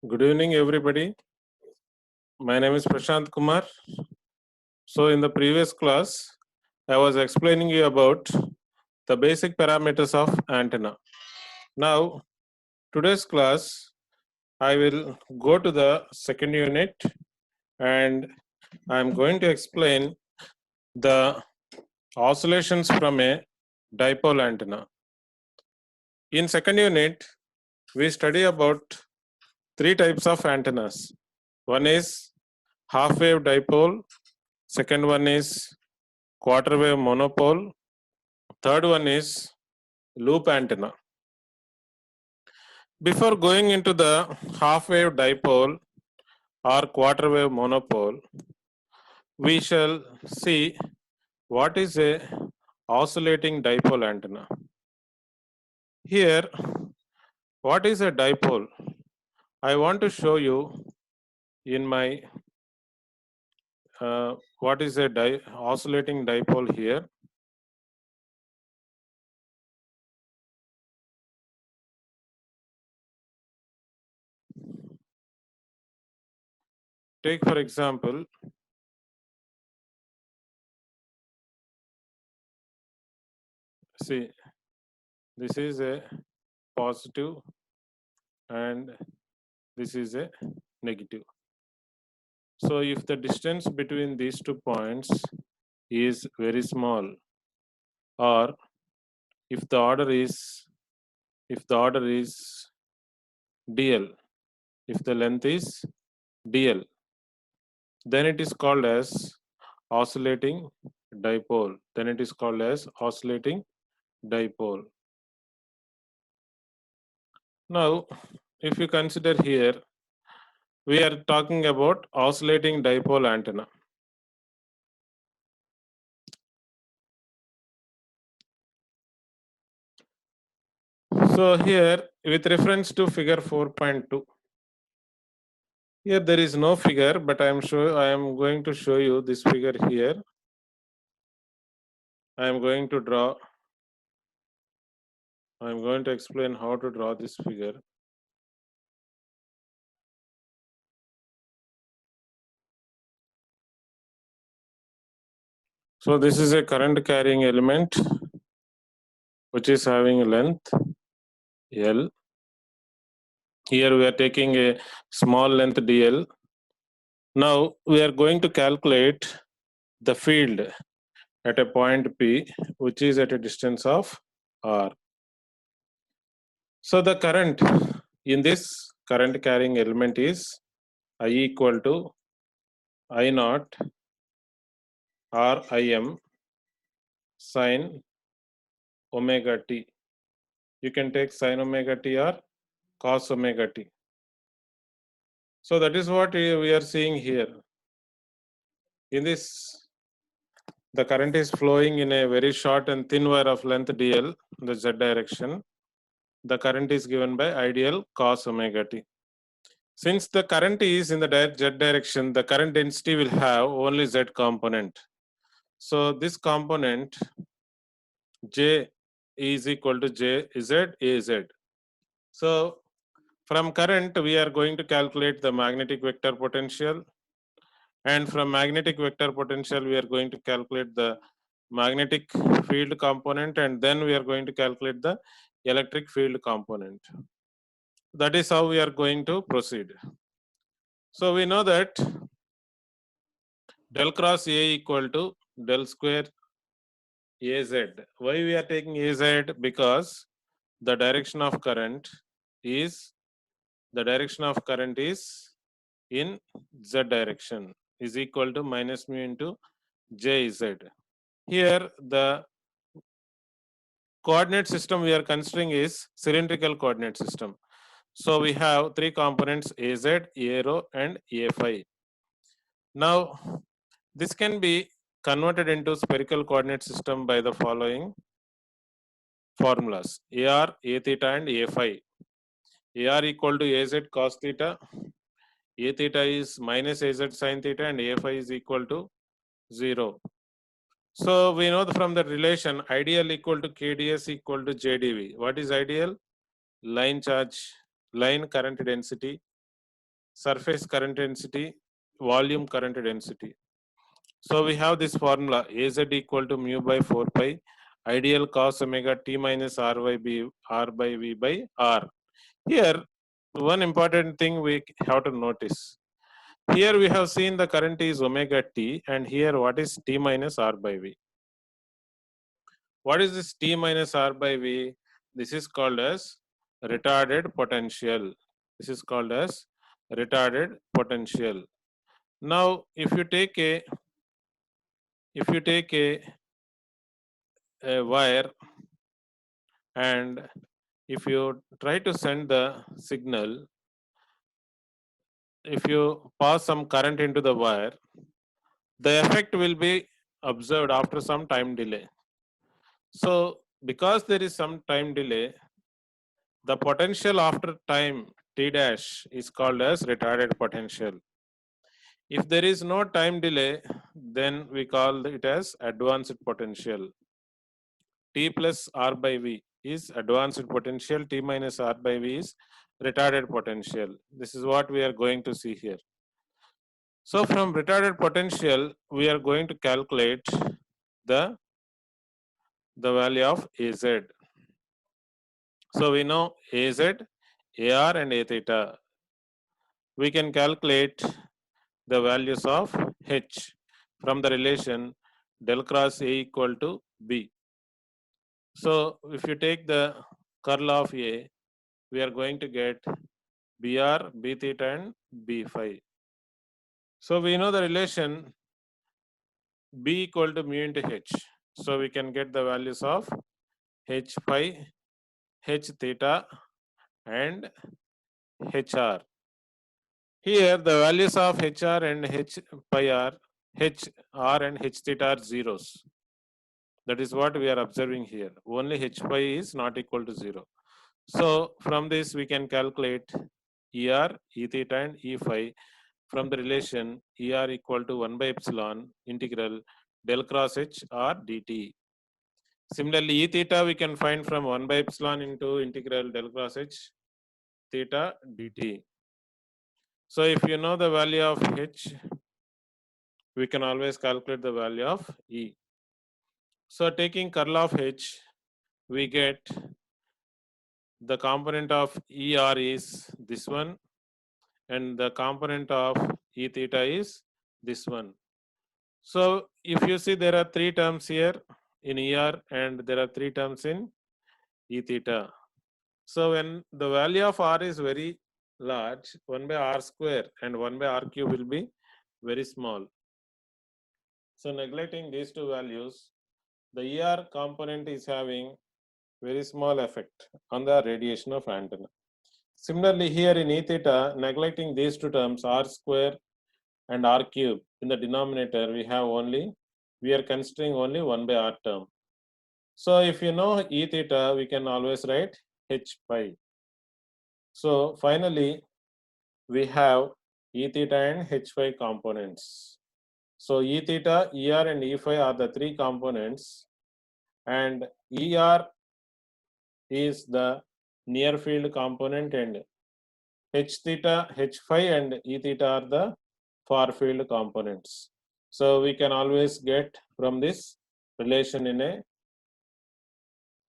Good evening, everybody. My name is Prashant Kumar. So, in the previous class, I was explaining you about the basic parameters of antenna. Now, today's class, I will go to the second unit and I'm going to explain the oscillations from a dipole antenna. In second unit, we study about three types of antennas. One is half wave dipole, second one is quarter wave monopole, third one is loop antenna. Before going into the half wave dipole or quarter wave monopole, we shall see what is a oscillating dipole antenna. Here, what is a dipole? I want to show you in my what is a oscillating dipole here. Take for example, see, this is a positive and this is a negative. So if the distance between these 2 points is very small, or if the order is dl, if the length is dl, then it is called as oscillating dipole. Then it is called as oscillating dipole. Now, if you consider here, we are talking about oscillating dipole antenna. So here, with reference to figure 4.2, here there is no figure, but I am going to show you this figure here. I am going to explain how to draw this figure. So this is a current carrying element which is having a length L. Here we are taking a small length dl. Now we are going to calculate the field at a point P, which is at a distance of R. So the current in this current carrying element is I equal to I naught R Im sin omega t. You can take sin omega t or cos omega t. So that is what we are seeing here. In this, the current is flowing in a very short and thin wire of length dl in the z direction. The current is given by ideal cos omega t. Since the current is in the z direction, the current density will have only z component. So this component J is equal to J Z A Z. So from current, we are going to calculate the magnetic vector potential. And from magnetic vector potential, we are going to calculate the magnetic field component. And then we are going to calculate the electric field component. That is how we are going to proceed. So we know that del cross A equal to del square AZ. Why we are taking AZ? Because the direction of current is in Z direction is equal to minus mu into JZ. Here the coordinate system we are considering is cylindrical coordinate system. So we have three components AZ, ARO and A5. Now this can be converted into spherical coordinate system by the following formulas: AR, A theta and A5. AR equal to AZ cos theta, A theta is minus AZ sin theta and A5 is equal to 0. So we know from the relation ideal equal to KDS equal to JDV. What is ideal? Line charge, line current density surface current density, volume current density. So we have this formula Az equal to mu by 4 pi ideal cos omega t minus r by v by r. Here, one important thing we have to notice. Here we have seen the current is omega t, and here what is t minus r by v. What is this t minus r by v? This is called as retarded potential. This is called as retarded potential. Now, if you take a wire, and if you try to send the signal, if you pass some current into the wire, the effect will be observed after some time delay. So because there is some time delay, the potential after time t dash is called as retarded potential. If there is no time delay, then we call it as advanced potential. T plus R by V is advanced potential, T minus R by V is retarded potential. This is what we are going to see here. So from retarded potential, we are going to calculate the value of Az. So we know Az, AR and A theta. We can calculate the values of H from the relation del cross A equal to B. So if you take the curl of A, we are going to get BR, B theta and B phi. So we know the relation B equal to mu into H. So we can get the values of H phi, H theta and HR. Here the values of HR and H pi are HR and H theta are zeros. That is what we are observing here. Only H pi is not equal to 0. So from this we can calculate ER, E theta and E phi from the relation ER equal to 1 by epsilon integral del cross H R dt. Similarly, E theta we can find from 1 by epsilon into integral del cross H theta dt. So if you know the value of H, we can always calculate the value of E. So taking curl of H, we get the component of ER is this one, and the component of E theta is this one. So if you see, there are three terms here in ER and there are three terms in E theta. So when the value of R is very large, 1 by R square and 1 by R cube will be very small. So neglecting these two values, the ER component is having very small effect on the radiation of antenna. Similarly, here in E theta, neglecting these two terms, R square and R cube, in the denominator, we are considering only 1 by R term. So if you know E theta, we can always write H pi. So finally, we have E theta and H phi components. So E theta, ER and E phi are the three components, and ER is the near field component, and H theta, H phi and E theta are the far field components. So we can always get from this relation in a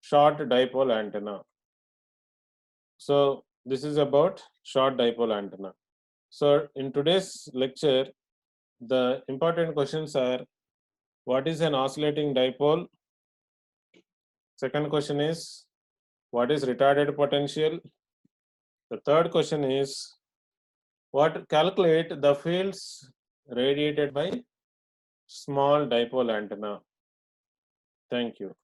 short dipole antenna. So this is about short dipole antenna. So in today's lecture, the important questions are: what is an oscillating dipole? Second question is, what is retarded potential? The third question is, calculate the fields radiated by small dipole antenna. Thank you.